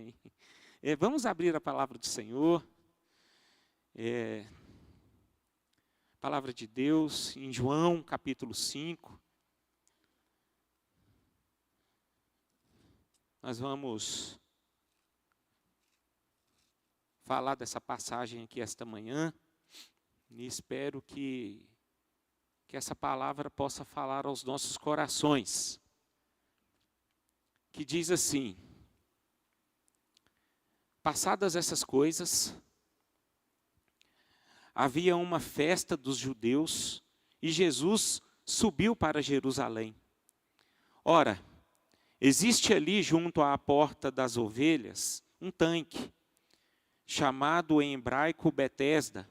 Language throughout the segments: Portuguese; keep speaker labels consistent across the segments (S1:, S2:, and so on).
S1: Amém. Vamos abrir a palavra do Senhor. Palavra de Deus em João, capítulo 5. Nós vamos falar dessa passagem aqui esta manhã. E espero que essa palavra possa falar aos nossos corações. Que diz assim: passadas essas coisas, havia uma festa dos judeus e Jesus subiu para Jerusalém. Ora, existe ali junto à porta das ovelhas um tanque, chamado em hebraico Betesda,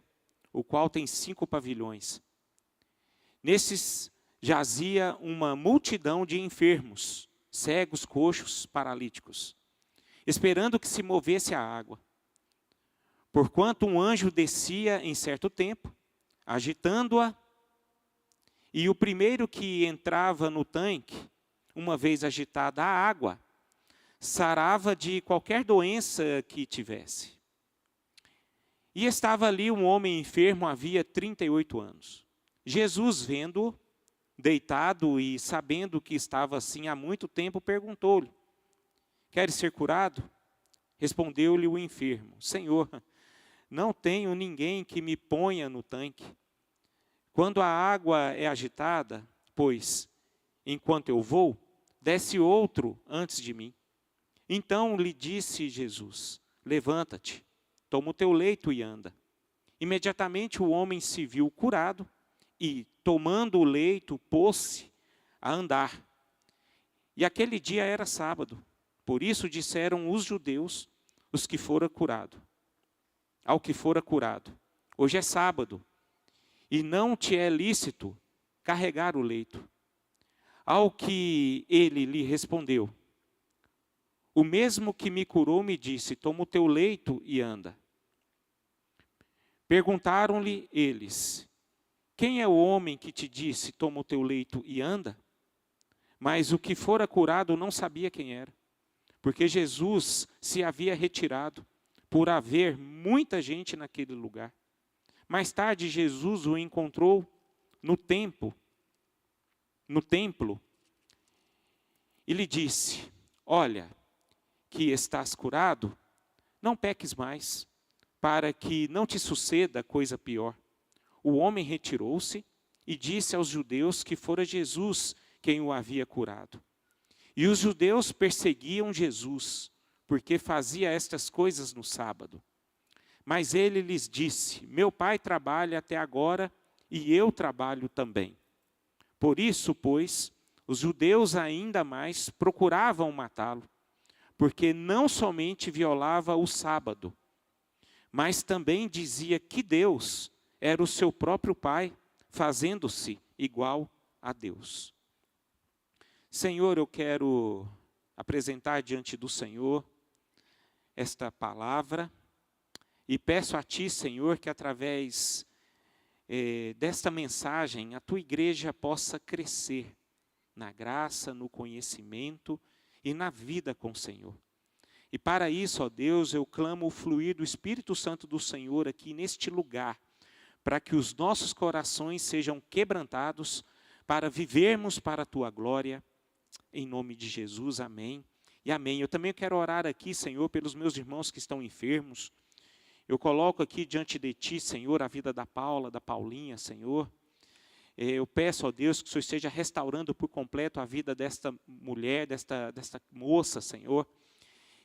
S1: o qual tem 5 pavilhões. Nesses jazia uma multidão de enfermos, cegos, coxos, paralíticos, esperando que se movesse a água. Porquanto um anjo descia em certo tempo, agitando-a, e o primeiro que entrava no tanque, uma vez agitada a água, sarava de qualquer doença que tivesse. E estava ali um homem enfermo havia 38 anos. Jesus, vendo-o deitado e sabendo que estava assim há muito tempo, perguntou-lhe: queres ser curado? Respondeu-lhe o enfermo: Senhor, não tenho ninguém que me ponha no tanque quando a água é agitada, pois, enquanto eu vou, desce outro antes de mim. Então lhe disse Jesus: levanta-te, toma o teu leito e anda. Imediatamente o homem se viu curado e, tomando o leito, pôs-se a andar. E aquele dia era sábado. Por isso disseram os judeus, os que fora curado, ao que fora curado: hoje é sábado, e não te é lícito carregar o leito. Ao que ele lhe respondeu: o mesmo que me curou me disse: toma o teu leito e anda. Perguntaram-lhe eles: quem é o homem que te disse: toma o teu leito e anda? Mas o que fora curado não sabia quem era, porque Jesus se havia retirado, por haver muita gente naquele lugar. Mais tarde Jesus o encontrou no templo, e lhe disse: olha, que estás curado, não peques mais, para que não te suceda coisa pior. O homem retirou-se e disse aos judeus que fora Jesus quem o havia curado. E os judeus perseguiam Jesus, porque fazia estas coisas no sábado. Mas ele lhes disse: meu pai trabalha até agora e eu trabalho também. Por isso, pois, os judeus ainda mais procuravam matá-lo, porque não somente violava o sábado, mas também dizia que Deus era o seu próprio Pai, fazendo-se igual a Deus. Senhor, eu quero apresentar diante do Senhor esta palavra e peço a Ti, Senhor, que através desta mensagem a Tua igreja possa crescer na graça, no conhecimento e na vida com o Senhor. E para isso, ó Deus, eu clamo o fluir do Espírito Santo do Senhor aqui neste lugar, para que os nossos corações sejam quebrantados, para vivermos para a Tua glória, em nome de Jesus, amém e amém. Eu também quero orar aqui, Senhor, pelos meus irmãos que estão enfermos. Eu coloco aqui diante de Ti, Senhor, a vida da Paula, da Paulinha, Senhor. Eu peço, ó Deus, que o Senhor esteja restaurando por completo a vida desta mulher, desta moça, Senhor.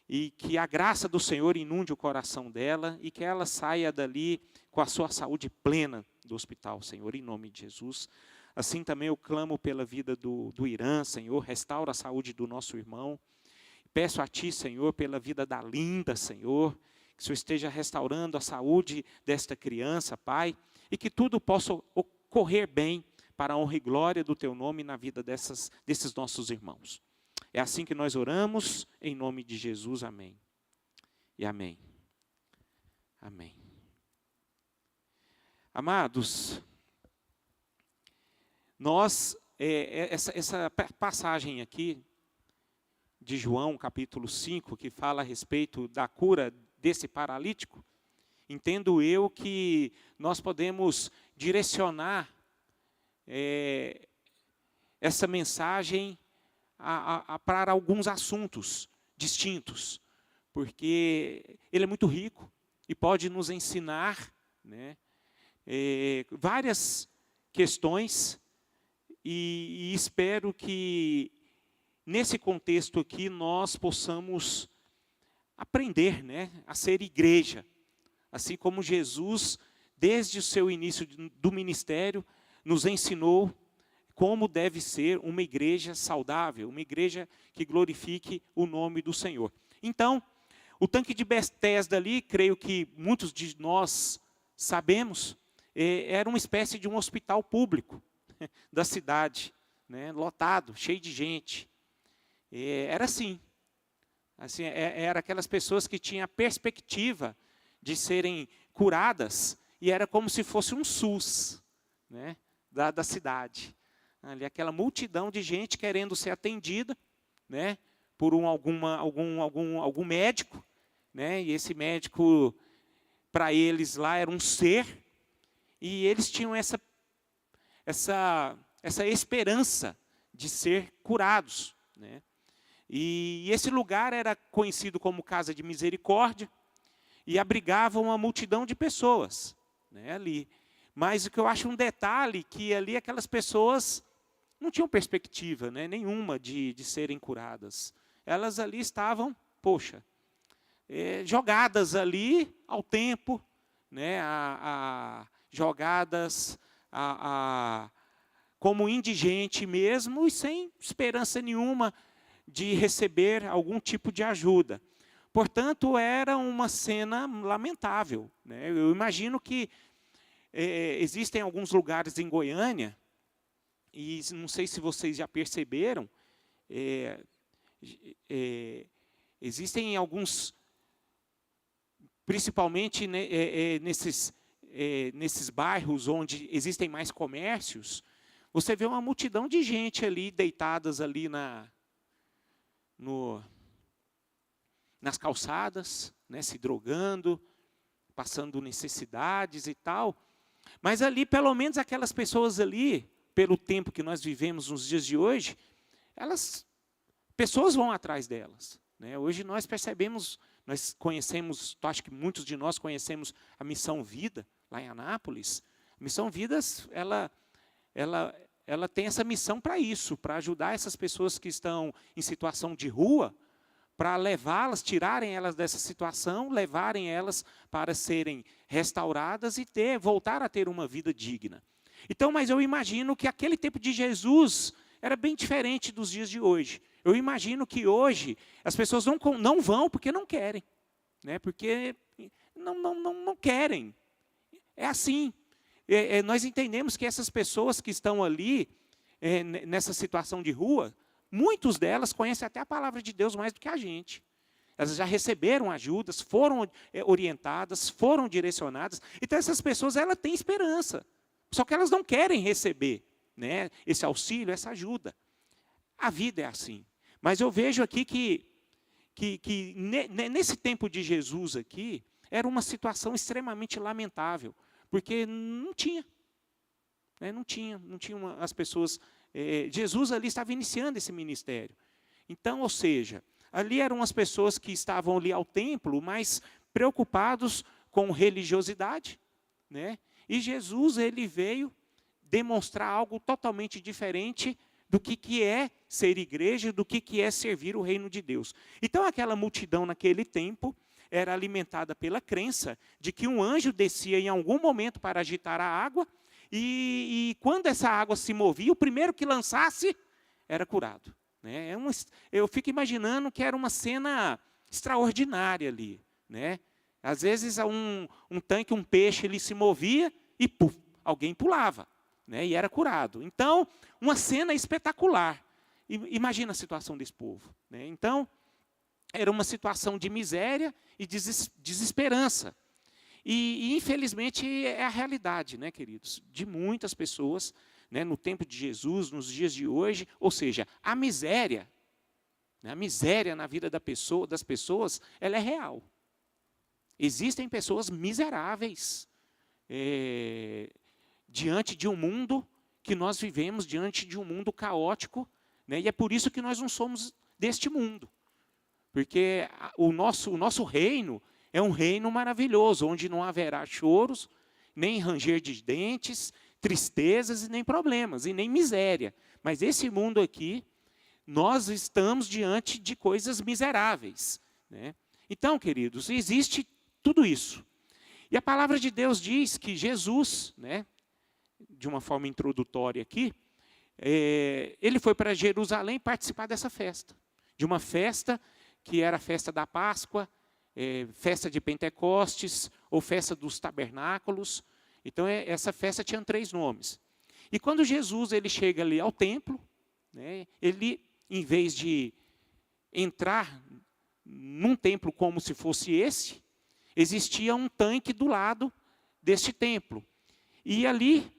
S1: E que a graça do Senhor inunde o coração dela e que ela saia dali com a sua saúde plena do hospital, Senhor, em nome de Jesus. Assim também eu clamo pela vida do Irã, Senhor, restaura a saúde do nosso irmão. Peço a Ti, Senhor, pela vida da Linda, Senhor, que o Senhor esteja restaurando a saúde desta criança, Pai, e que tudo possa ocorrer bem para a honra e glória do Teu nome na vida desses nossos irmãos. É assim que nós oramos, em nome de Jesus, amém. E amém. Amém. Amados, essa passagem aqui de João, capítulo 5, que fala a respeito da cura desse paralítico, entendo eu que nós podemos direcionar essa mensagem para alguns assuntos distintos, porque ele é muito rico e pode nos ensinar, né, várias questões, e espero que nesse contexto aqui nós possamos aprender, né, a ser igreja, assim como Jesus, desde o seu início do ministério, nos ensinou como deve ser uma igreja saudável, uma igreja que glorifique o nome do Senhor. Então, o tanque de Betesda ali, creio que muitos de nós sabemos, era uma espécie de um hospital público da cidade, né, lotado, cheio de gente. Era assim, era aquelas pessoas que tinham a perspectiva de serem curadas, e era como se fosse um SUS, né, da cidade. Ali, aquela multidão de gente querendo ser atendida, né, por algum médico, né, e esse médico, para eles lá, era um ser, e eles tinham essa esperança de ser curados, né. E esse lugar era conhecido como Casa de Misericórdia, e abrigava uma multidão de pessoas, né, ali. Mas o que eu acho um detalhe, que ali aquelas pessoas não tinham perspectiva, né, nenhuma de serem curadas. Elas ali estavam, jogadas ali ao tempo, né, jogadas como indigente mesmo, e sem esperança nenhuma de receber algum tipo de ajuda. Portanto, era uma cena lamentável, né? Eu imagino que existem alguns lugares em Goiânia, e não sei se vocês já perceberam, existem alguns, principalmente nesses bairros onde existem mais comércios, você vê uma multidão de gente ali, deitadas ali nas calçadas, né, se drogando, passando necessidades e tal. Mas ali, pelo menos aquelas pessoas ali, pelo tempo que nós vivemos nos dias de hoje, pessoas vão atrás delas, né? Hoje nós percebemos, nós conhecemos, acho que muitos de nós conhecemos a Missão Vida, lá em Anápolis. A Missão Vidas, ela tem essa missão para isso, para ajudar essas pessoas que estão em situação de rua, para levá-las, tirarem elas dessa situação, levarem elas para serem restauradas e voltar a ter uma vida digna. Então, mas eu imagino que aquele tempo de Jesus era bem diferente dos dias de hoje. Eu imagino que hoje as pessoas não vão porque não querem, né? Porque não querem. É assim. Nós entendemos que essas pessoas que estão ali, nessa situação de rua, muitos delas conhecem até a palavra de Deus mais do que a gente. Elas já receberam ajudas, foram orientadas, foram direcionadas. Então, essas pessoas, elas têm esperança. Só que elas não querem receber, né, esse auxílio, essa ajuda. A vida é assim. Mas eu vejo aqui que nesse tempo de Jesus aqui, era uma situação extremamente lamentável. Porque não tinha. Né, não tinha as pessoas. Jesus ali estava iniciando esse ministério. Então, ou seja, ali eram as pessoas que estavam ali ao templo, mas preocupados com religiosidade, né? E Jesus, ele veio demonstrar algo totalmente diferente do que é ser igreja, do que é servir o reino de Deus. Então, aquela multidão naquele tempo era alimentada pela crença de que um anjo descia em algum momento para agitar a água, e quando essa água se movia, o primeiro que lançasse era curado. Né? Eu fico imaginando que era uma cena extraordinária ali. Né? Às vezes um tanque, um peixe, ele se movia e alguém pulava, né? E era curado. Então, uma cena espetacular. Imagina a situação desse povo. Né? Então, era uma situação de miséria e desesperança. E infelizmente, é a realidade, né, queridos, de muitas pessoas, né, no tempo de Jesus, nos dias de hoje. Ou seja, a miséria A miséria na vida das pessoas, ela é real. Existem pessoas miseráveis diante de um mundo que nós vivemos, diante de um mundo caótico, né? E é por isso que nós não somos deste mundo. Porque o nosso reino é um reino maravilhoso, onde não haverá choros, nem ranger de dentes, tristezas e nem problemas, e nem miséria. Mas esse mundo aqui, nós estamos diante de coisas miseráveis, né? Então, queridos, existe tudo isso. E a palavra de Deus diz que Jesus, né, de uma forma introdutória aqui, ele foi para Jerusalém participar dessa festa. De uma festa que era a festa da Páscoa, festa de Pentecostes, ou festa dos tabernáculos. Então, essa festa tinha 3 nomes. E quando Jesus ele chega ali ao templo, né, ele, em vez de entrar num templo como se fosse esse, existia um tanque do lado deste templo. E ali,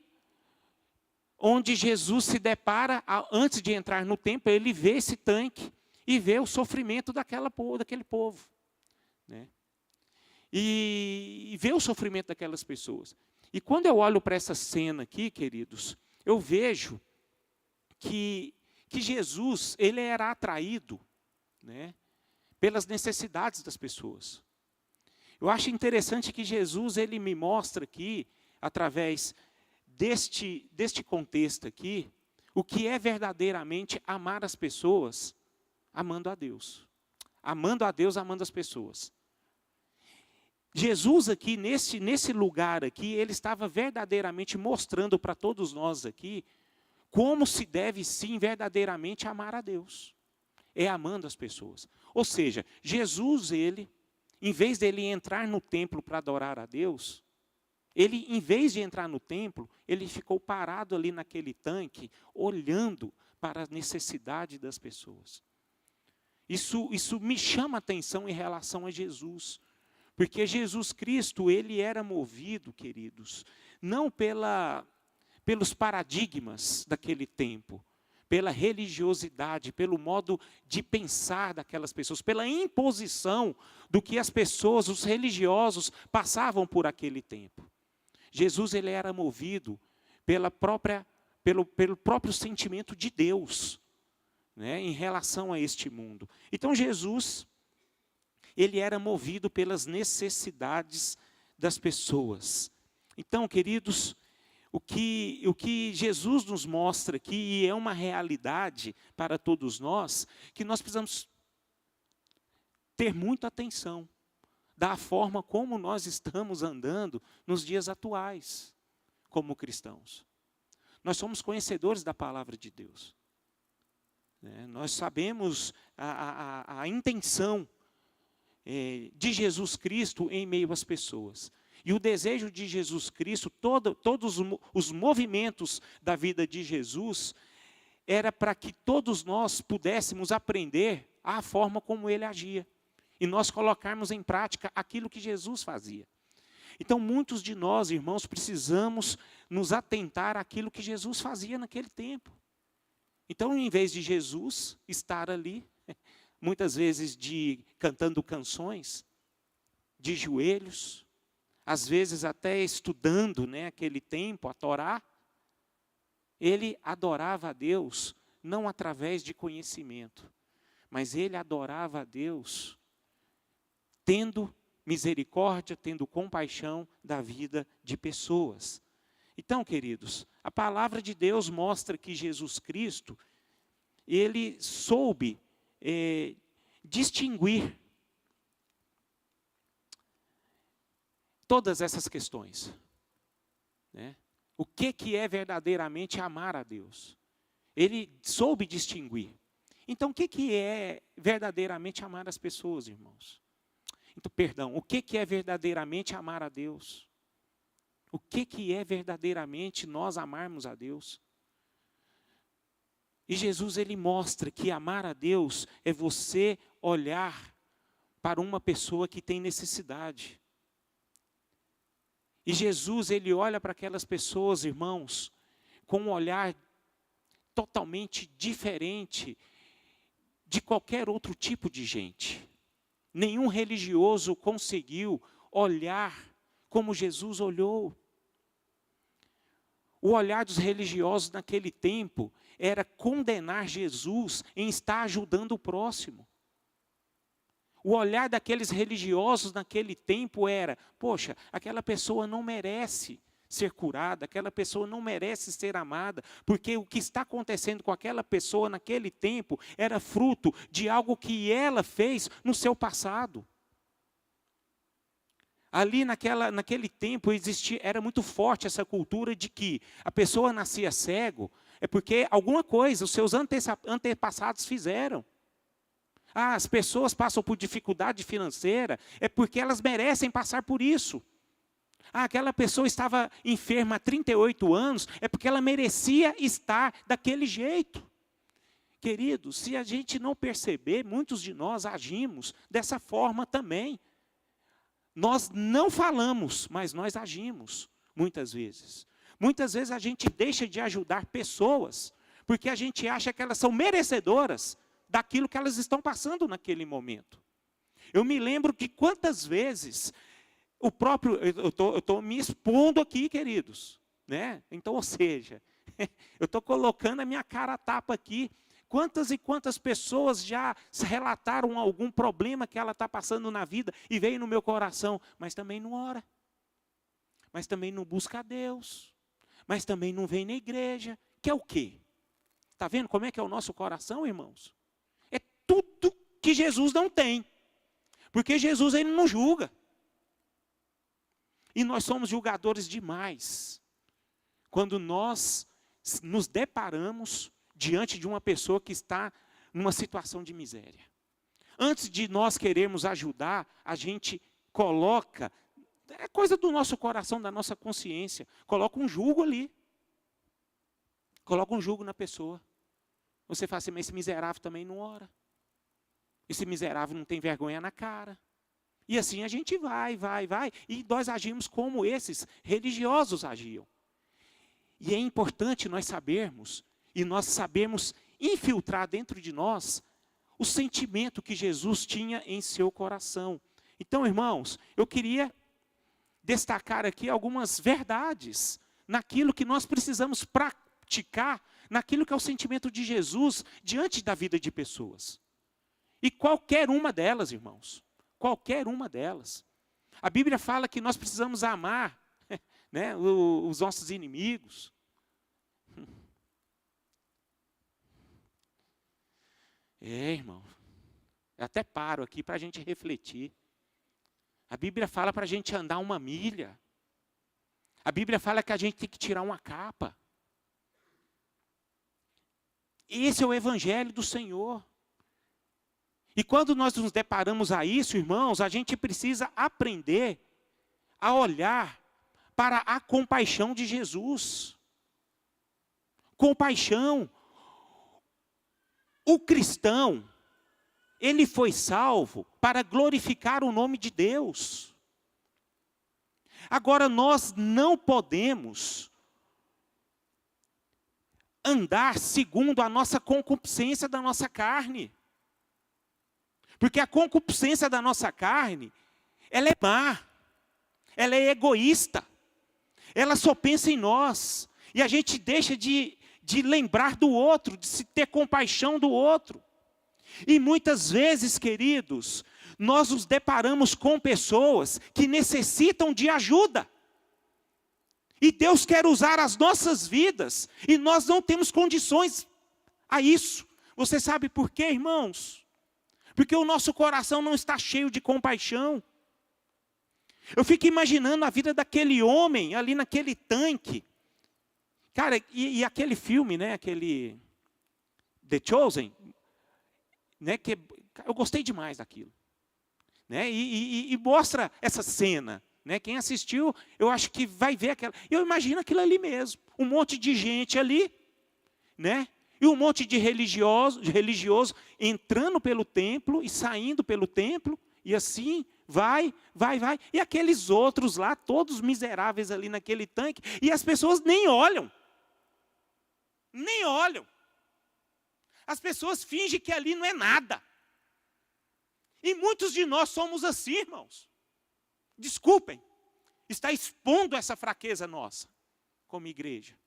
S1: onde Jesus se depara, antes de entrar no templo, ele vê esse tanque e vê o sofrimento daquele povo, né? E vê o sofrimento daquelas pessoas. E quando eu olho para essa cena aqui, queridos, eu vejo que Jesus ele era atraído, né, pelas necessidades das pessoas. Eu acho interessante que Jesus ele me mostra aqui, através deste contexto aqui, o que é verdadeiramente amar as pessoas, amando a Deus. Amando a Deus, amando as pessoas. Jesus aqui, nesse lugar aqui, ele estava verdadeiramente mostrando para todos nós aqui, como se deve sim verdadeiramente amar a Deus. É amando as pessoas. Ou seja, Jesus, ele, em vez dele entrar no templo para adorar a Deus, ele, em vez de entrar no templo, ele ficou parado ali naquele tanque, olhando para a necessidade das pessoas. Isso me chama a atenção em relação a Jesus. Porque Jesus Cristo, ele era movido, queridos, não pelos paradigmas daquele tempo, pela religiosidade, pelo modo de pensar daquelas pessoas, pela imposição do que as pessoas, os religiosos, passavam por aquele tempo. Jesus ele era movido pelo próprio sentimento de Deus, né, em relação a este mundo. Então Jesus, ele era movido pelas necessidades das pessoas. Então, queridos, o que Jesus nos mostra aqui, e é uma realidade para todos nós, que nós precisamos ter muita atenção da forma como nós estamos andando nos dias atuais, como cristãos. Nós somos conhecedores da palavra de Deus. Nós sabemos a intenção de Jesus Cristo em meio às pessoas. E o desejo de Jesus Cristo, todos os movimentos da vida de Jesus, era para que todos nós pudéssemos aprender a forma como ele agia. E nós colocarmos em prática aquilo que Jesus fazia. Então, muitos de nós, irmãos, precisamos nos atentar àquilo que Jesus fazia naquele tempo. Então, em vez de Jesus estar ali, muitas vezes cantando canções, de joelhos, às vezes até estudando, né, aquele tempo, a Torá, ele adorava a Deus, não através de conhecimento, mas ele adorava a Deus tendo misericórdia, tendo compaixão da vida de pessoas. Então, queridos, a palavra de Deus mostra que Jesus Cristo, ele soube distinguir todas essas questões, né? O que é verdadeiramente amar a Deus? Ele soube distinguir. Então, o que é verdadeiramente amar as pessoas, irmãos? Então, perdão, o que é verdadeiramente amar a Deus? O que é verdadeiramente nós amarmos a Deus? E Jesus, ele mostra que amar a Deus é você olhar para uma pessoa que tem necessidade. E Jesus, ele olha para aquelas pessoas, irmãos, com um olhar totalmente diferente de qualquer outro tipo de gente. Nenhum religioso conseguiu olhar como Jesus olhou. O olhar dos religiosos naquele tempo era condenar Jesus em estar ajudando o próximo. O olhar daqueles religiosos naquele tempo era: poxa, aquela pessoa não merece ser curada, aquela pessoa não merece ser amada, porque o que está acontecendo com aquela pessoa naquele tempo era fruto de algo que ela fez no seu passado. Ali naquele tempo era muito forte essa cultura de que a pessoa nascia cego, é porque alguma coisa os seus antepassados fizeram. As pessoas passam por dificuldade financeira, é porque elas merecem passar por isso. Aquela pessoa estava enferma há 38 anos, é porque ela merecia estar daquele jeito. Queridos, se a gente não perceber, muitos de nós agimos dessa forma também. Nós não falamos, mas nós agimos, muitas vezes. Muitas vezes a gente deixa de ajudar pessoas, porque a gente acha que elas são merecedoras daquilo que elas estão passando naquele momento. Eu me lembro de quantas vezes eu estou me expondo aqui, queridos, né? Então, ou seja, eu estou colocando a minha cara a tapa aqui. Quantas e quantas pessoas já relataram algum problema que ela está passando na vida e veio no meu coração, mas também não ora, mas também não busca a Deus, mas também não vem na igreja, que é o quê? Está vendo como é que é o nosso coração, irmãos? É tudo que Jesus não tem, porque Jesus ele não julga. E nós somos julgadores demais, quando nós nos deparamos diante de uma pessoa que está numa situação de miséria. Antes de nós querermos ajudar, a gente coloca, é coisa do nosso coração, da nossa consciência, coloca um julgo ali. Coloca um julgo na pessoa. Você fala assim, mas esse miserável também não ora. Esse miserável não tem vergonha na cara. E assim a gente vai. E nós agimos como esses religiosos agiam. E é importante nós sabermos, e nós sabemos infiltrar dentro de nós o sentimento que Jesus tinha em seu coração. Então, irmãos, eu queria destacar aqui algumas verdades naquilo que nós precisamos praticar, naquilo que é o sentimento de Jesus diante da vida de pessoas. E qualquer uma delas, irmãos, qualquer uma delas. A Bíblia fala que nós precisamos amar, né, os nossos inimigos. Irmão, eu até paro aqui para a gente refletir. A Bíblia fala para a gente andar 1 milha. A Bíblia fala que a gente tem que tirar uma capa. Esse é o Evangelho do Senhor. E quando nós nos deparamos a isso, irmãos, a gente precisa aprender a olhar para a compaixão de Jesus. Compaixão. O cristão, ele foi salvo para glorificar o nome de Deus. Agora, nós não podemos andar segundo a nossa concupiscência da nossa carne. Porque a concupiscência da nossa carne, ela é má, ela é egoísta, ela só pensa em nós. E a gente deixa de lembrar do outro, de se ter compaixão do outro. E muitas vezes, queridos, nós nos deparamos com pessoas que necessitam de ajuda. E Deus quer usar as nossas vidas, e nós não temos condições a isso. Você sabe por quê, irmãos? Porque o nosso coração não está cheio de compaixão. Eu fico imaginando a vida daquele homem ali naquele tanque. Cara, e aquele filme, né, aquele The Chosen, né, que eu gostei demais daquilo. Né, e mostra essa cena. Né, quem assistiu, eu acho que vai ver aquela. Eu imagino aquilo ali mesmo. Um monte de gente ali, né, e um monte de religioso entrando pelo templo e saindo pelo templo, e assim vai. E aqueles outros lá, todos miseráveis ali naquele tanque, e as pessoas nem olham. Nem olham. As pessoas fingem que ali não é nada. E muitos de nós somos assim, irmãos. Desculpem, está expondo essa fraqueza nossa, como igreja.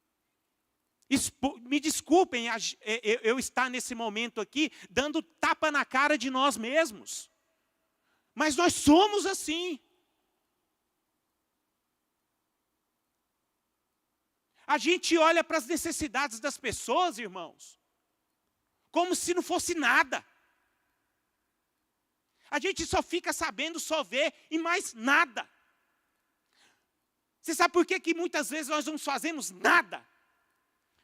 S1: Me desculpem eu estar nesse momento aqui, dando tapa na cara de nós mesmos. Mas nós somos assim. A gente olha para as necessidades das pessoas, irmãos, como se não fosse nada. A gente só fica sabendo, só vê e mais nada. Você sabe por que muitas vezes nós não fazemos nada?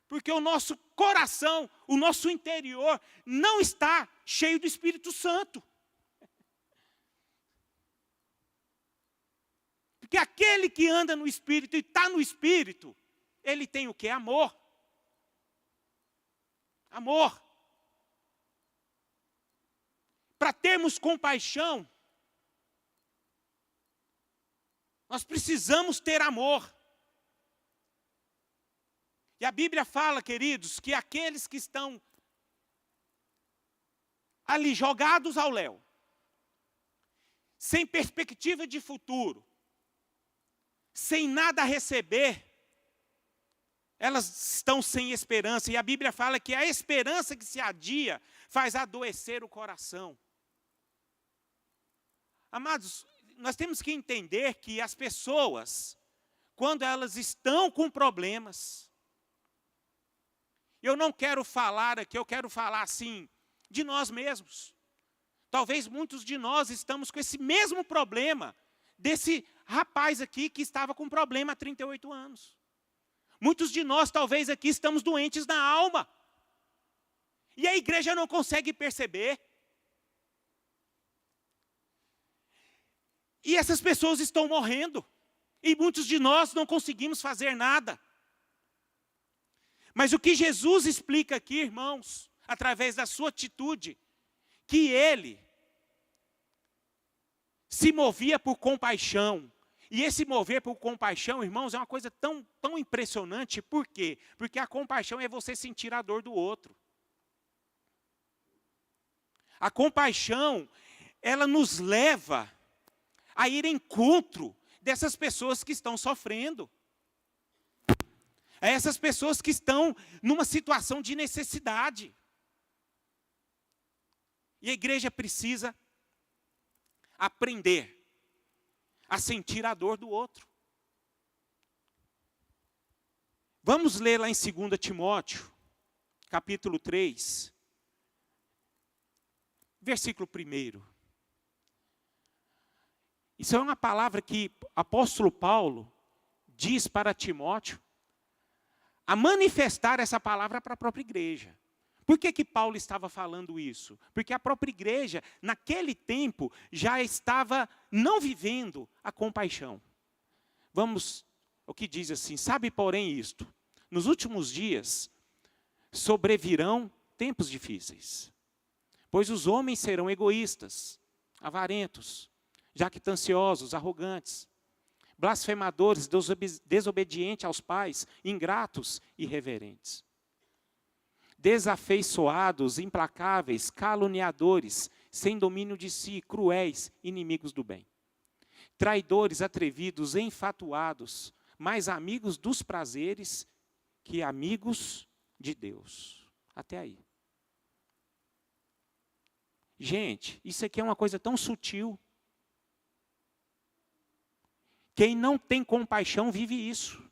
S1: Porque o nosso coração, o nosso interior, não está cheio do Espírito Santo. Porque aquele que anda no Espírito e está no Espírito, ele tem o quê? Amor. Amor. Para termos compaixão, nós precisamos ter amor. E a Bíblia fala, queridos, que aqueles que estão ali jogados ao léu, sem perspectiva de futuro, sem nada a receber, elas estão sem esperança. E a Bíblia fala que a esperança que se adia faz adoecer o coração. Amados, nós temos que entender que as pessoas, quando elas estão com problemas, eu não quero falar aqui, eu quero falar assim, de nós mesmos. Talvez muitos de nós estamos com esse mesmo problema desse rapaz aqui que estava com problema há 38 anos. Muitos de nós, talvez aqui, estamos doentes na alma. E a igreja não consegue perceber. E essas pessoas estão morrendo. E muitos de nós não conseguimos fazer nada. Mas o que Jesus explica aqui, irmãos, através da sua atitude, que ele se movia por compaixão. E esse mover por compaixão, irmãos, é uma coisa tão impressionante. Por quê? Porque a compaixão é você sentir a dor do outro. A compaixão, ela nos leva a ir em encontro dessas pessoas que estão sofrendo. A essas pessoas que estão numa situação de necessidade. E a igreja precisa aprender a sentir a dor do outro. Vamos ler lá em 2 Timóteo, capítulo 3, versículo 1. Isso é uma palavra que o apóstolo Paulo diz para Timóteo, a manifestar essa palavra para a própria igreja. Por que Paulo estava falando isso? Porque a própria igreja, naquele tempo, já estava não vivendo a compaixão. Vamos, o que diz assim, sabe porém isto, nos últimos dias sobrevirão tempos difíceis, pois os homens serão egoístas, avarentos, jactanciosos, arrogantes, blasfemadores, desobedientes aos pais, ingratos e irreverentes. Desafeiçoados, implacáveis, caluniadores, sem domínio de si, cruéis, inimigos do bem. Traidores, atrevidos, enfatuados, mais amigos dos prazeres que amigos de Deus. Até aí. Gente, isso aqui é uma coisa tão sutil. Quem não tem compaixão vive isso.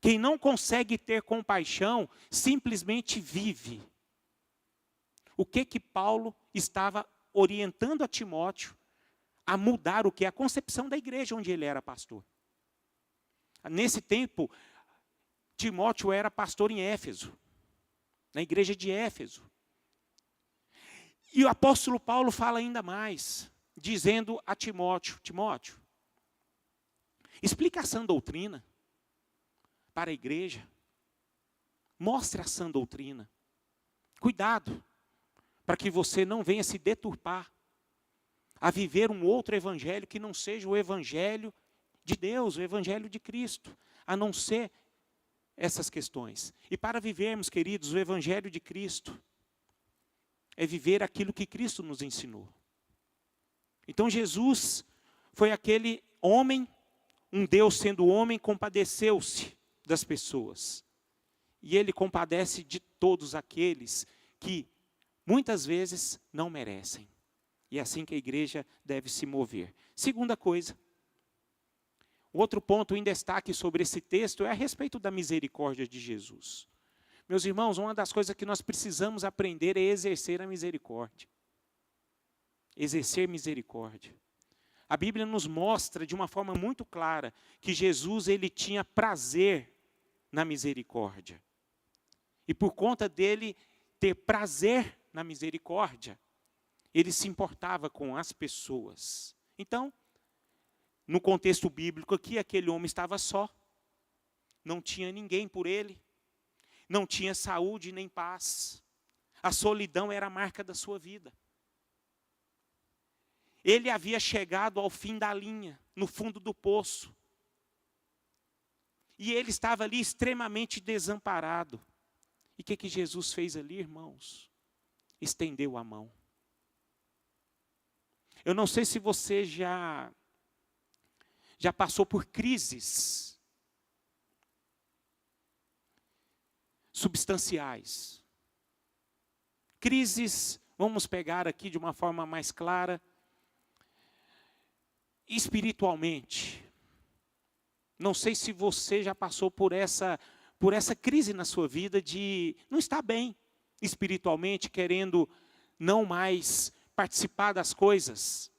S1: Quem não consegue ter compaixão, simplesmente vive. O que Paulo estava orientando a Timóteo a mudar o que? A concepção da igreja onde ele era pastor. Nesse tempo, Timóteo era pastor em Éfeso, na igreja de Éfeso. E o apóstolo Paulo fala ainda mais, dizendo a Timóteo, Timóteo, explica a sã doutrina para a igreja. Mostre a sã doutrina. Cuidado, para que você não venha se deturpar a viver um outro evangelho que não seja o evangelho de Deus, o evangelho de Cristo, a não ser essas questões. E para vivermos, queridos, o Evangelho de Cristo, é viver aquilo que Cristo nos ensinou. Então Jesus foi aquele homem, um Deus sendo homem, compadeceu-se das pessoas. E Ele compadece de todos aqueles que muitas vezes não merecem. E é assim que a igreja deve se mover. Segunda coisa, outro ponto em destaque sobre esse texto é a respeito da misericórdia de Jesus. Meus irmãos, uma das coisas que nós precisamos aprender é exercer a misericórdia. Exercer misericórdia. A Bíblia nos mostra de uma forma muito clara que Jesus ele tinha prazer na misericórdia. E por conta dele ter prazer na misericórdia, ele se importava com as pessoas. Então, no contexto bíblico aqui, aquele homem estava só. Não tinha ninguém por ele. Não tinha saúde nem paz. A solidão era a marca da sua vida. Ele havia chegado ao fim da linha, no fundo do poço. E ele estava ali extremamente desamparado. E o que Jesus fez ali, irmãos? Estendeu a mão. Eu não sei se você já passou por crises substanciais. Crises, vamos pegar aqui de uma forma mais clara, espiritualmente. Não sei se você já passou por essa crise na sua vida de não estar bem espiritualmente, querendo não mais participar das coisas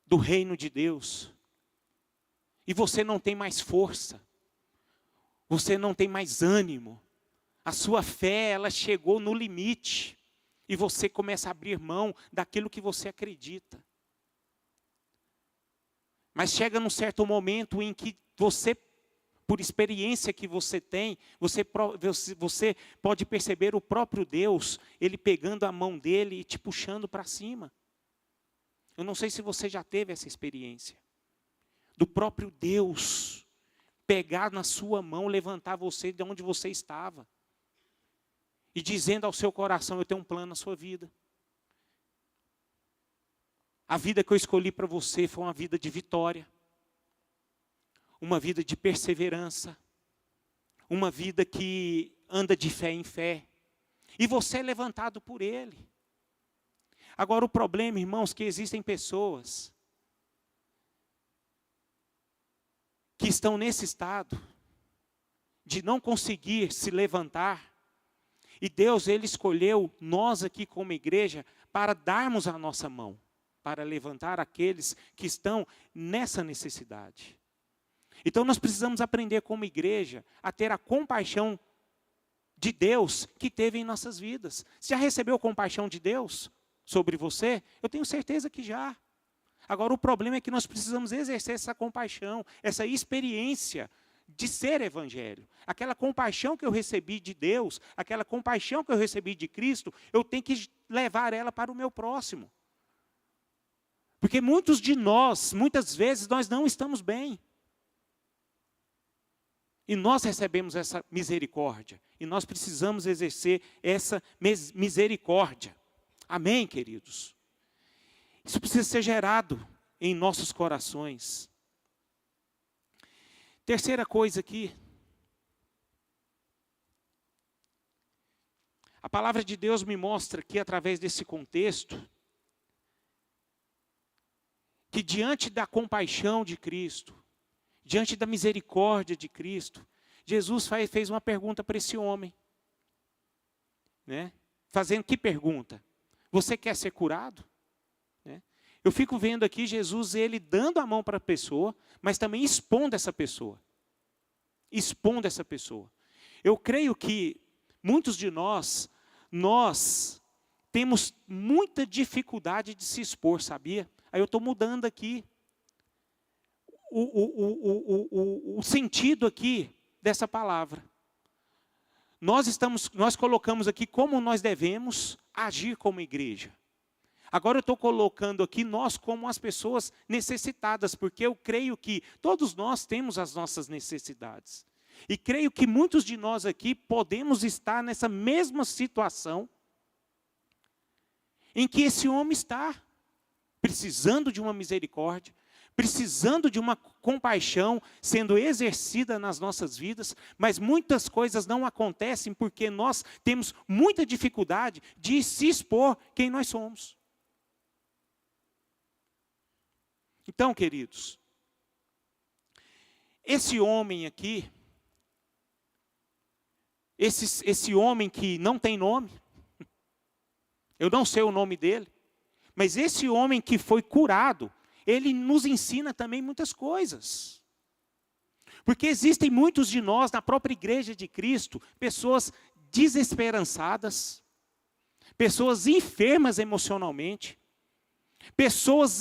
S1: do reino de Deus. E você não tem mais força. Você não tem mais ânimo. A sua fé, ela chegou no limite. E você começa a abrir mão daquilo que você acredita. Mas chega num certo momento em que você, por experiência que você tem, você pode perceber o próprio Deus, Ele pegando a mão dele e te puxando para cima. Eu não sei se você já teve essa experiência. Do próprio Deus pegar na sua mão, levantar você de onde você estava. E dizendo ao seu coração, eu tenho um plano na sua vida. A vida que eu escolhi para você foi uma vida de vitória. Uma vida de perseverança. Uma vida que anda de fé em fé. E você é levantado por Ele. Agora o problema, irmãos, que existem pessoas que estão nesse estado de não conseguir se levantar. E Deus, Ele escolheu nós aqui como igreja para darmos a nossa mão. Para levantar aqueles que estão nessa necessidade. Então nós precisamos aprender como igreja a ter a compaixão de Deus que teve em nossas vidas. Você já recebeu compaixão de Deus sobre você? Eu tenho certeza que já. Agora o problema é que nós precisamos exercer essa compaixão, essa experiência de ser evangelho. Aquela compaixão que eu recebi de Deus, aquela compaixão que eu recebi de Cristo, eu tenho que levar ela para o meu próximo. Porque muitos de nós, muitas vezes, nós não estamos bem. E nós recebemos essa misericórdia. E nós precisamos exercer essa misericórdia. Amém, queridos? Isso precisa ser gerado em nossos corações. Terceira coisa aqui. A palavra de Deus me mostra aqui, através desse contexto, que diante da compaixão de Cristo, diante da misericórdia de Cristo, Jesus fez uma pergunta para esse homem. Né? Fazendo que pergunta? Você quer ser curado? Né? Eu fico vendo aqui Jesus, Ele dando a mão para a pessoa, mas também expondo essa pessoa. Expondo essa pessoa. Eu creio que muitos de nós temos muita dificuldade de se expor, sabia? Aí eu estou mudando aqui o sentido aqui dessa palavra. Nós colocamos aqui como nós devemos agir como igreja. Agora eu estou colocando aqui nós como as pessoas necessitadas, porque eu creio que todos nós temos as nossas necessidades. E creio que muitos de nós aqui podemos estar nessa mesma situação em que esse homem está, precisando de uma misericórdia, precisando de uma compaixão sendo exercida nas nossas vidas, mas muitas coisas não acontecem porque nós temos muita dificuldade de se expor quem nós somos. Então, queridos, esse homem aqui, esse homem que não tem nome, eu não sei o nome dele, mas esse homem que foi curado, ele nos ensina também muitas coisas. Porque existem muitos de nós, na própria igreja de Cristo, pessoas desesperançadas, pessoas enfermas emocionalmente, pessoas,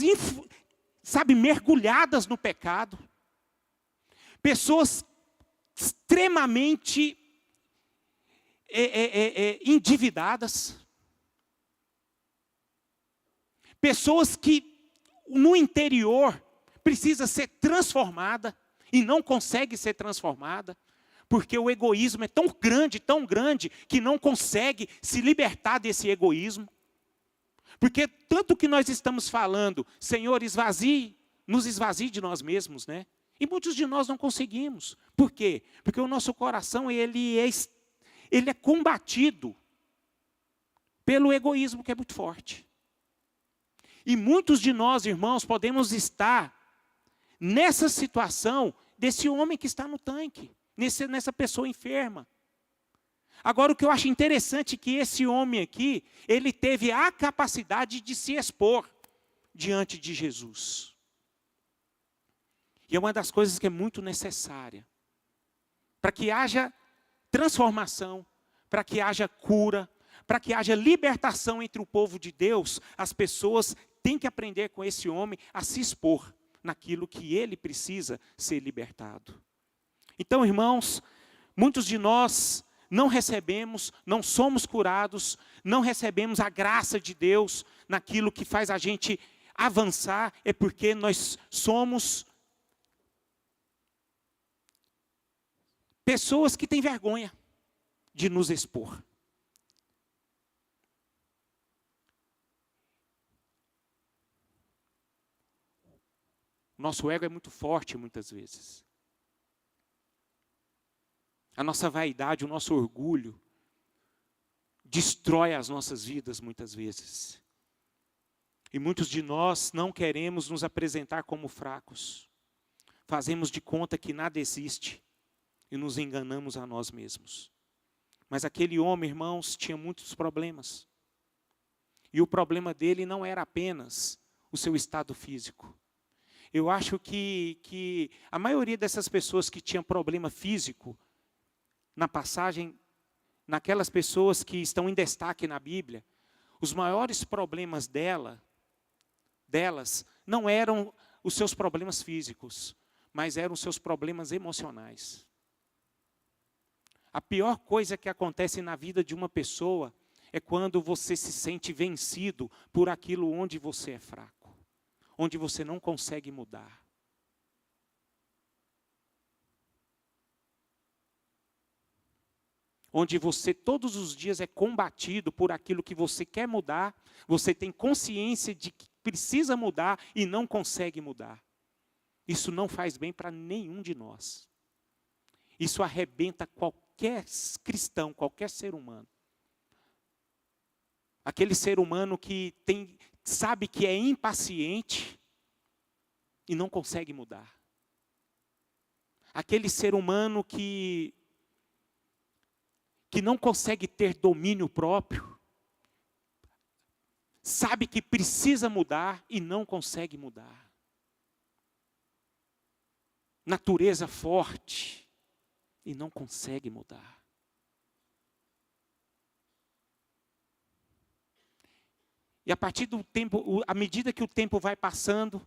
S1: mergulhadas no pecado, pessoas extremamente endividadas, pessoas que no interior precisa ser transformada e não consegue ser transformada, porque o egoísmo é tão grande, que não consegue se libertar desse egoísmo. Porque tanto que nós estamos falando, Senhor, nos esvazie de nós mesmos, né? E muitos de nós não conseguimos. Por quê? Porque o nosso coração, ele é combatido pelo egoísmo que é muito forte. E muitos de nós, irmãos, podemos estar nessa situação desse homem que está no tanque, nessa pessoa enferma. Agora, o que eu acho interessante é que esse homem aqui, ele teve a capacidade de se expor diante de Jesus. E é uma das coisas que é muito necessária. Para que haja transformação, para que haja cura, para que haja libertação entre o povo de Deus, as pessoas têm que aprender com esse homem a se expor naquilo que ele precisa ser libertado. Então, irmãos, muitos de nós não recebemos, não somos curados, não recebemos a graça de Deus naquilo que faz a gente avançar, é porque nós somos pessoas que têm vergonha de nos expor. Nosso ego é muito forte muitas vezes. A nossa vaidade, o nosso orgulho, destrói as nossas vidas muitas vezes. E muitos de nós não queremos nos apresentar como fracos. Fazemos de conta que nada existe e nos enganamos a nós mesmos. Mas aquele homem, irmãos, tinha muitos problemas. E o problema dele não era apenas o seu estado físico. Eu acho que a maioria dessas pessoas que tinham problema físico, na passagem, naquelas pessoas que estão em destaque na Bíblia, os maiores problemas delas não eram os seus problemas físicos, mas eram os seus problemas emocionais. A pior coisa que acontece na vida de uma pessoa é quando você se sente vencido por aquilo onde você é fraco, onde você não consegue mudar. Onde você todos os dias é combatido por aquilo que você quer mudar, você tem consciência de que precisa mudar e não consegue mudar. Isso não faz bem para nenhum de nós. Isso arrebenta qualquer cristão, qualquer ser humano. Aquele ser humano que sabe que é impaciente e não consegue mudar. Aquele ser humano que não consegue ter domínio próprio, sabe que precisa mudar e não consegue mudar. Natureza forte e não consegue mudar. E a partir do tempo, à medida que o tempo vai passando,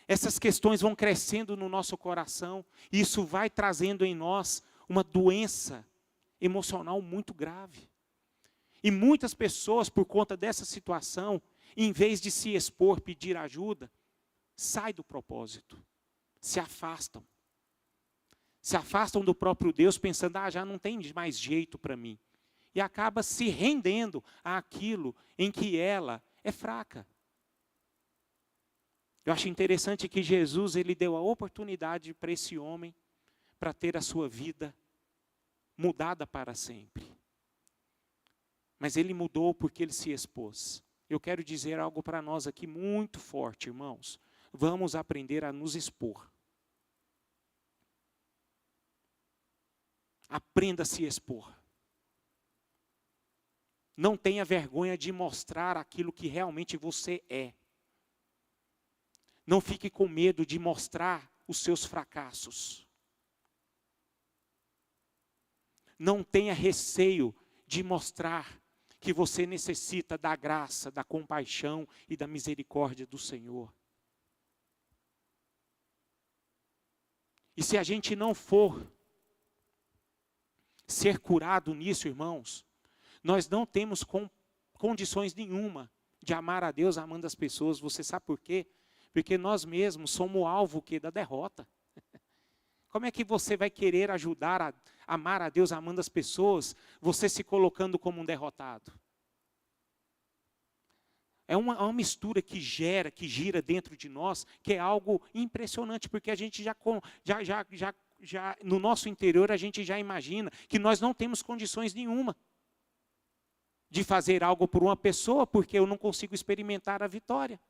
S1: essas questões vão crescendo no nosso coração, e isso vai trazendo em nós uma doença emocional muito grave. E muitas pessoas, por conta dessa situação, em vez de se expor, pedir ajuda, sai do propósito, se afastam. Se afastam do próprio Deus, pensando, já não tem mais jeito para mim. E acaba se rendendo àquilo em que ela é fraca. Eu acho interessante que Jesus, ele deu a oportunidade para esse homem, para ter a sua vida mudada para sempre. Mas ele mudou porque ele se expôs. Eu quero dizer algo para nós aqui muito forte, irmãos. Vamos aprender a nos expor. Aprenda a se expor. Não tenha vergonha de mostrar aquilo que realmente você é. Não fique com medo de mostrar os seus fracassos. Não tenha receio de mostrar que você necessita da graça, da compaixão e da misericórdia do Senhor. E se a gente não for ser curado nisso, irmãos, nós não temos condições nenhuma de amar a Deus amando as pessoas. Você sabe por quê? Porque nós mesmos somos o alvo da derrota. Como é que você vai querer ajudar a amar a Deus amando as pessoas, você se colocando como um derrotado? É uma mistura que gira dentro de nós, que é algo impressionante, porque a gente já no nosso interior, a gente já imagina que nós não temos condições nenhuma de fazer algo por uma pessoa, porque eu não consigo experimentar a vitória.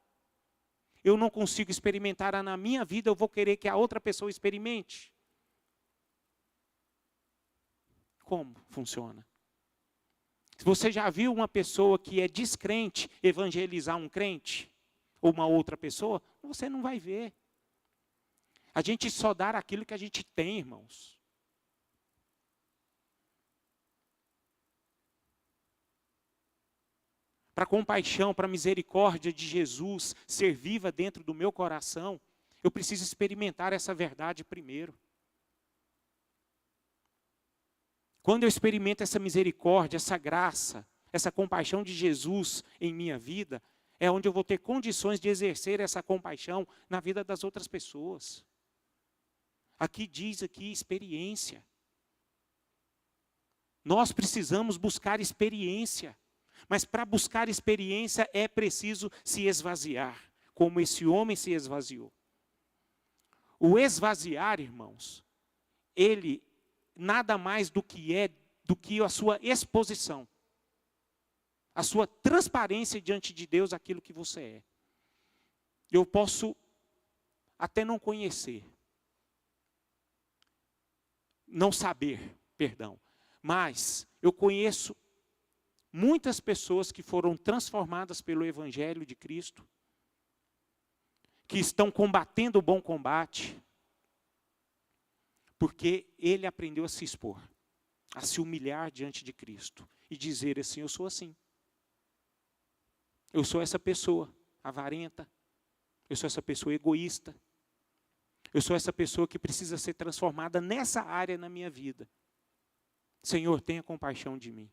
S1: Eu não consigo experimentar na minha vida, eu vou querer que a outra pessoa experimente. Como funciona? Se você já viu uma pessoa que é descrente evangelizar um crente, ou uma outra pessoa, você não vai ver. A gente só dá aquilo que a gente tem, irmãos. Para a compaixão, para a misericórdia de Jesus ser viva dentro do meu coração, eu preciso experimentar essa verdade primeiro. Quando eu experimento essa misericórdia, essa graça, essa compaixão de Jesus em minha vida, é onde eu vou ter condições de exercer essa compaixão na vida das outras pessoas. Aqui diz experiência. Nós precisamos buscar experiência. Mas para buscar experiência é preciso se esvaziar, como esse homem se esvaziou. O esvaziar, irmãos, ele nada mais do que a sua exposição, a sua transparência diante de Deus, aquilo que você é. Eu posso até não conhecer, não saber, mas eu conheço muitas pessoas que foram transformadas pelo Evangelho de Cristo, que estão combatendo o bom combate, porque ele aprendeu a se expor, a se humilhar diante de Cristo e dizer assim, eu sou assim. Eu sou essa pessoa avarenta, eu sou essa pessoa egoísta, eu sou essa pessoa que precisa ser transformada nessa área na minha vida. Senhor, tenha compaixão de mim.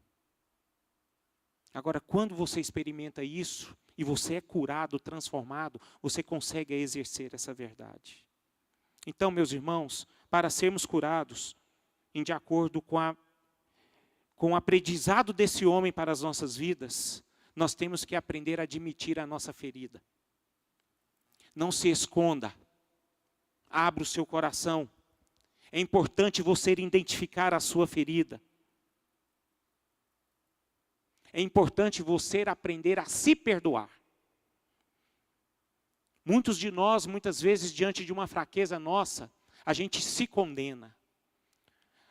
S1: Agora, quando você experimenta isso, e você é curado, transformado, você consegue exercer essa verdade. Então, meus irmãos, para sermos curados, de acordo com o aprendizado desse homem para as nossas vidas, nós temos que aprender a admitir a nossa ferida. Não se esconda. Abra o seu coração. É importante você identificar a sua ferida. É importante você aprender a se perdoar. Muitos de nós, muitas vezes, diante de uma fraqueza nossa, a gente se condena.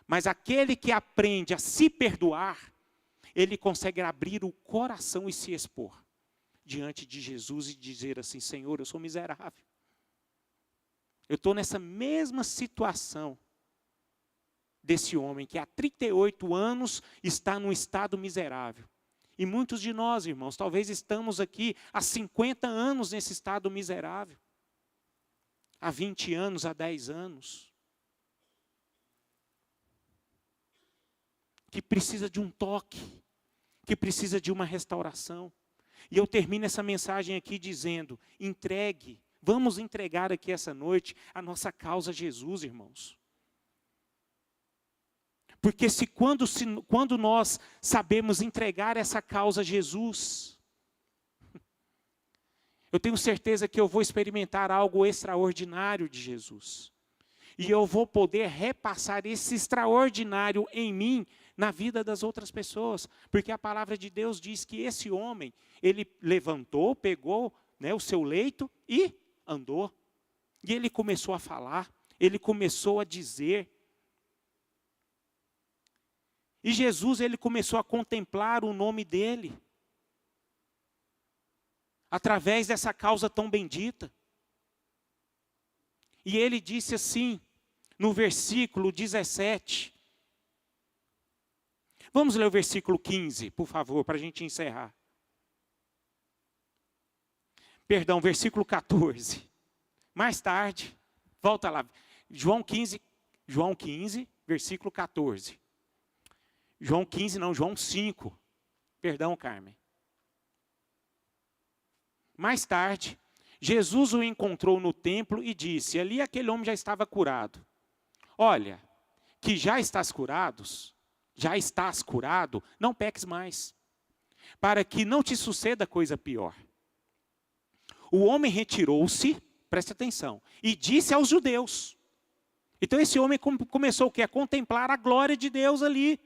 S1: Mas aquele que aprende a se perdoar, ele consegue abrir o coração e se expor diante de Jesus e dizer assim, Senhor, eu sou miserável. Eu estou nessa mesma situação desse homem que há 38 anos está num estado miserável. E muitos de nós, irmãos, talvez estamos aqui há 50 anos nesse estado miserável. Há 20 anos, há 10 anos. Que precisa de um toque, que precisa de uma restauração. E eu termino essa mensagem aqui dizendo, vamos entregar aqui essa noite a nossa causa a Jesus, irmãos. Porque quando nós sabemos entregar essa causa a Jesus, eu tenho certeza que eu vou experimentar algo extraordinário de Jesus. E eu vou poder repassar esse extraordinário em mim, na vida das outras pessoas. Porque a palavra de Deus diz que esse homem, ele levantou, pegou, né, o seu leito e andou. E ele começou a falar, ele começou a dizer. E Jesus, ele começou a contemplar o nome dele. Através dessa causa tão bendita. E ele disse assim, no versículo 17. Vamos ler o versículo 15, por favor, para a gente encerrar. Perdão, versículo 14. Mais tarde, volta lá. João 15, versículo 14. João 5. Perdão, Carmen. Mais tarde, Jesus o encontrou no templo e disse, ali aquele homem já estava curado. Olha, que já estás curado, não peques mais, para que não te suceda coisa pior. O homem retirou-se, preste atenção, e disse aos judeus. Então esse homem começou o quê? A contemplar a glória de Deus ali,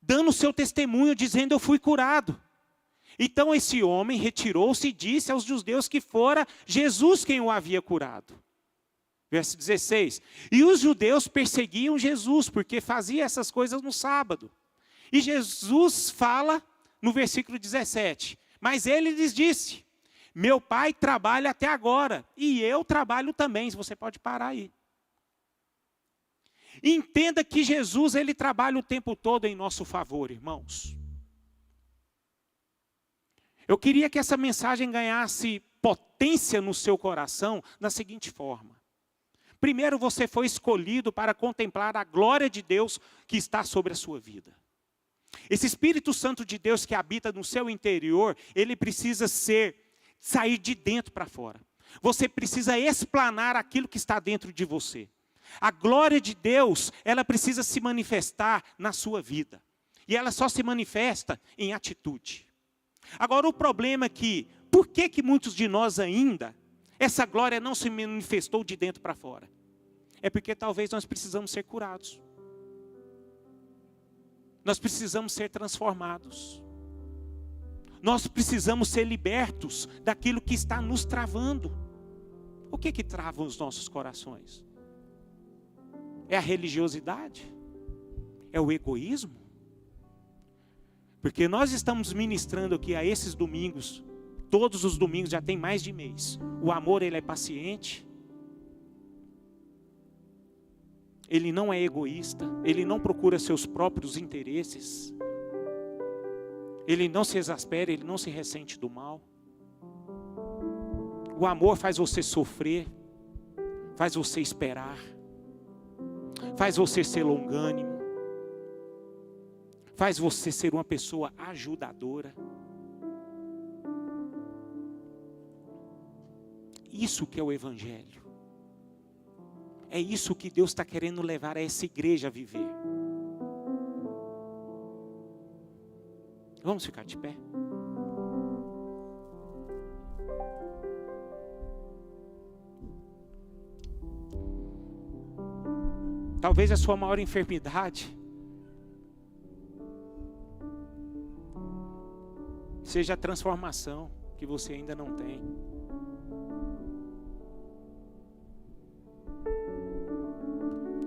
S1: dando o seu testemunho, dizendo, eu fui curado. Então esse homem retirou-se e disse aos judeus que fora Jesus quem o havia curado. Verso 16. E os judeus perseguiam Jesus, porque fazia essas coisas no sábado. E Jesus fala no versículo 17. Mas ele lhes disse, meu pai trabalha até agora, e eu trabalho também. Você pode parar aí. Entenda que Jesus, ele trabalha o tempo todo em nosso favor, irmãos. Eu queria que essa mensagem ganhasse potência no seu coração da seguinte forma. Primeiro, você foi escolhido para contemplar a glória de Deus que está sobre a sua vida. Esse Espírito Santo de Deus que habita no seu interior, ele precisa sair de dentro para fora. Você precisa explanar aquilo que está dentro de você. A glória de Deus, ela precisa se manifestar na sua vida. E ela só se manifesta em atitude. Agora o problema é que, por que muitos de nós ainda, essa glória não se manifestou de dentro para fora? É porque talvez nós precisamos ser curados. Nós precisamos ser transformados. Nós precisamos ser libertos daquilo que está nos travando. O que trava os nossos corações? É a religiosidade? É o egoísmo? Porque nós estamos ministrando aqui a esses domingos, todos os domingos, já tem mais de mês. O amor, ele é paciente. Ele não é egoísta. Ele não procura seus próprios interesses. Ele não se exaspera, ele não se ressente do mal. O amor faz você sofrer, faz você esperar, faz você ser longânimo. Faz você ser uma pessoa ajudadora. Isso que é o Evangelho. É isso que Deus está querendo levar essa igreja a viver. Vamos ficar de pé? Talvez a sua maior enfermidade seja a transformação que você ainda não tem.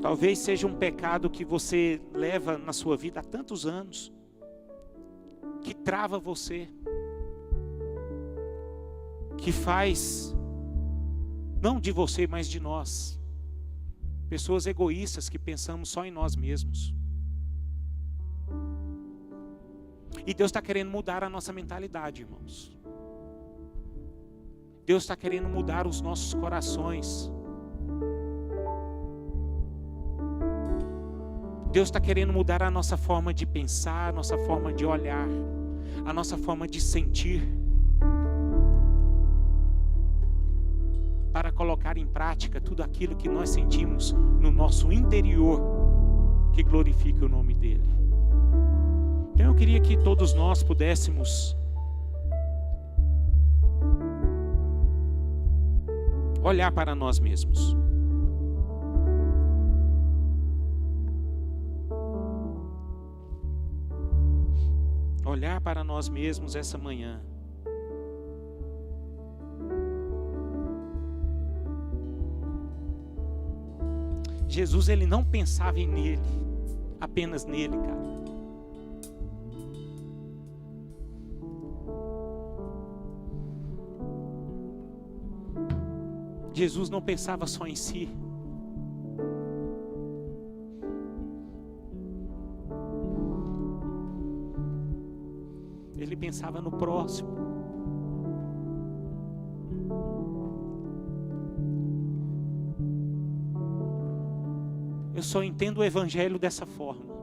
S1: Talvez seja um pecado que você leva na sua vida há tantos anos, que trava você, que faz, não de você, mas de nós, pessoas egoístas que pensamos só em nós mesmos. E Deus está querendo mudar a nossa mentalidade, irmãos. Deus está querendo mudar os nossos corações. Deus está querendo mudar a nossa forma de pensar, a nossa forma de olhar. a nossa forma de sentir, para colocar em prática tudo aquilo que nós sentimos no nosso interior, que glorifique o nome dele. Então eu queria que todos nós pudéssemos olhar para nós mesmos. Olhar para nós mesmos essa manhã. Jesus, ele não pensava em nele, apenas nele, cara. Jesus não pensava só em si. Ele pensava no próximo. Eu só entendo o evangelho dessa forma.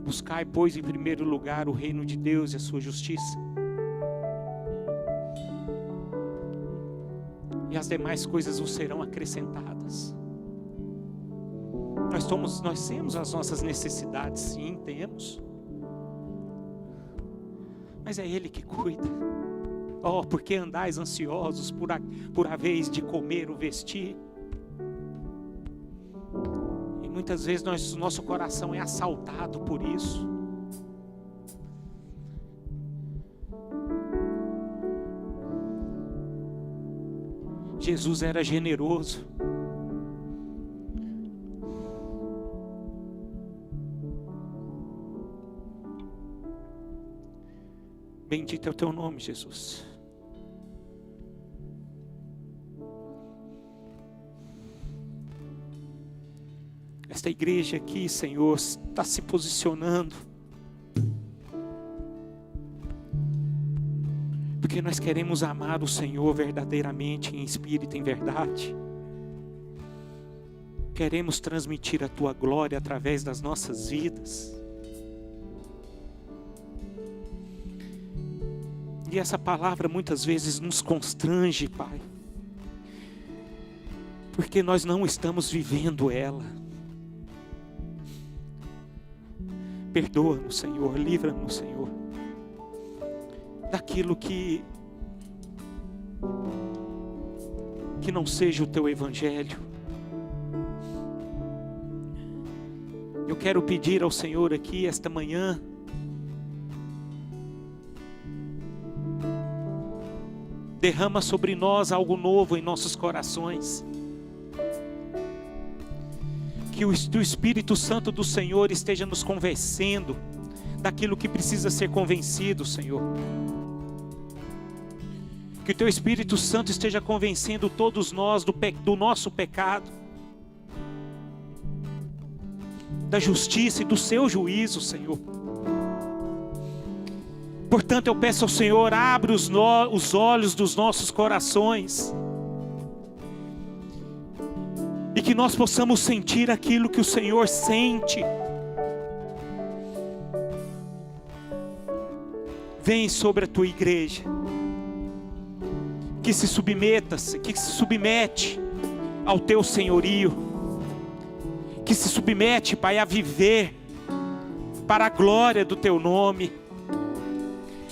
S1: Buscai, pois, em primeiro lugar o reino de Deus e a sua justiça, e as demais coisas vos serão acrescentadas. Nós temos as nossas necessidades, sim, temos. Mas é Ele que cuida. Oh, porque andais ansiosos por a vez de comer ou vestir? E muitas vezes nosso coração é assaltado por isso. Jesus era generoso. Bendito é o teu nome, Jesus. Esta igreja aqui, Senhor, está se posicionando, porque nós queremos amar o Senhor verdadeiramente, em espírito e em verdade. Queremos transmitir a tua glória através das nossas vidas. E essa palavra muitas vezes nos constrange, Pai, porque nós não estamos vivendo ela. Perdoa-nos, Senhor, livra-nos, Senhor, daquilo que não seja o teu evangelho. Eu quero pedir ao Senhor aqui esta manhã, derrama sobre nós algo novo em nossos corações. Que o Espírito Santo do Senhor esteja nos convencendo daquilo que precisa ser convencido, Senhor. Que o teu Espírito Santo esteja convencendo todos nós do nosso pecado, da justiça e do seu juízo, Senhor. Portanto, eu peço ao Senhor, abre os olhos dos nossos corações, e que nós possamos sentir aquilo que o Senhor sente. Vem sobre a tua igreja, que se submete ao teu senhorio, que se submete, Pai, a viver para a glória do teu nome.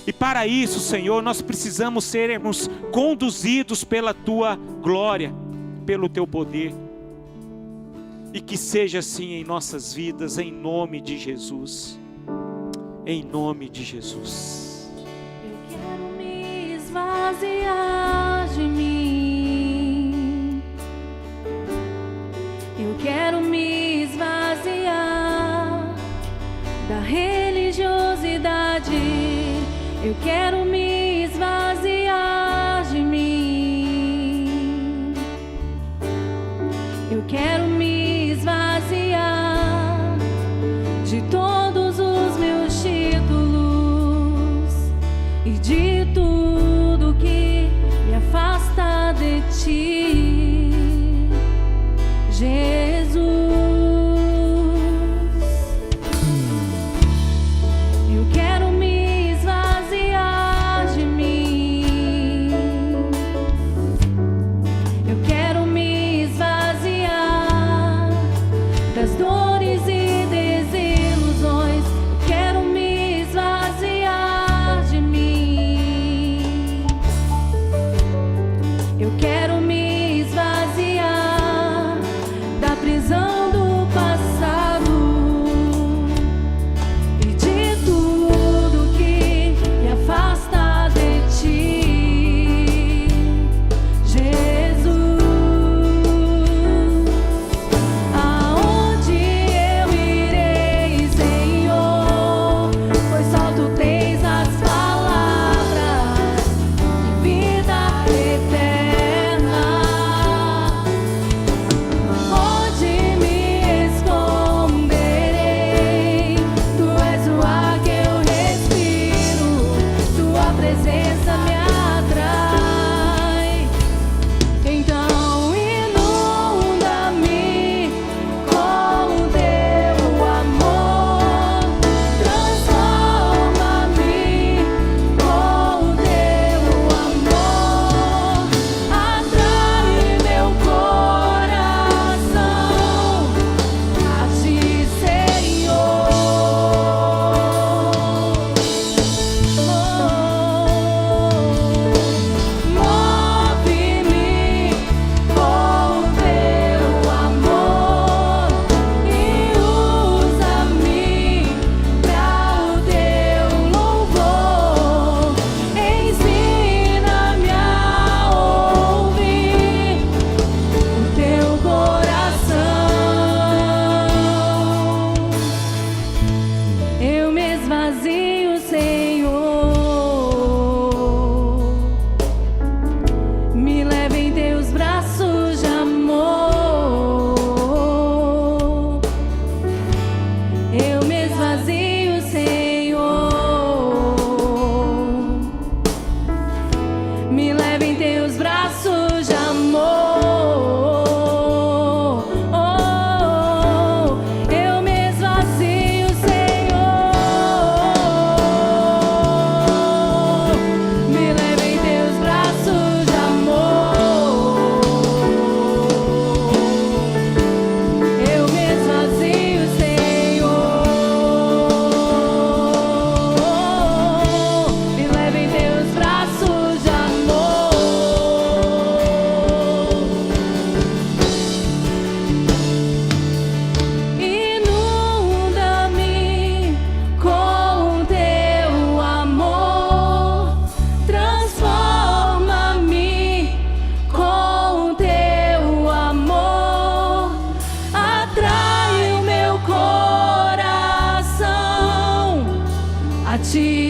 S1: E para isso, Senhor, nós precisamos sermos conduzidos pela tua glória, pelo teu poder. E que seja assim em nossas vidas, em nome de Jesus. Em nome de Jesus.
S2: Eu quero me esvaziar de mim. Eu quero me esvaziar da religiosidade. Eu quero me esvaziar de mim. Eu quero me esvaziar de todos os meus títulos e de tudo que me afasta de ti. amores e desilusões. Quero me esvaziar de mim. Eu quero me esvaziar da prisão do passado e de tudo que me afasta de ti, Jesus. Aonde eu irei, Senhor? Pois só tu tens as palavras de vida eterna. Onde me esconderei? Tu és o ar que eu respiro, tua presença me atrai. Então inunda-me com o teu amor, transforma-me com o teu amor, atrai meu coração a ti, Senhor. Move-me com o teu amor e usa-me para o teu louvor. Ensina-me a ouvir o teu coração. Eu me esvazio, Senhor. Me leva em teus braços de amor. Eu me esvazio, Senhor. Me leva em teus braços de amor. Eu me esvazio, Senhor. Me leva em teus braços de amor. Eu me esvazio, Senhor. Me leva em teus braços de amor. Inunda-me com o teu amor, transforma-me com o teu amor, atrai o meu coração a ti,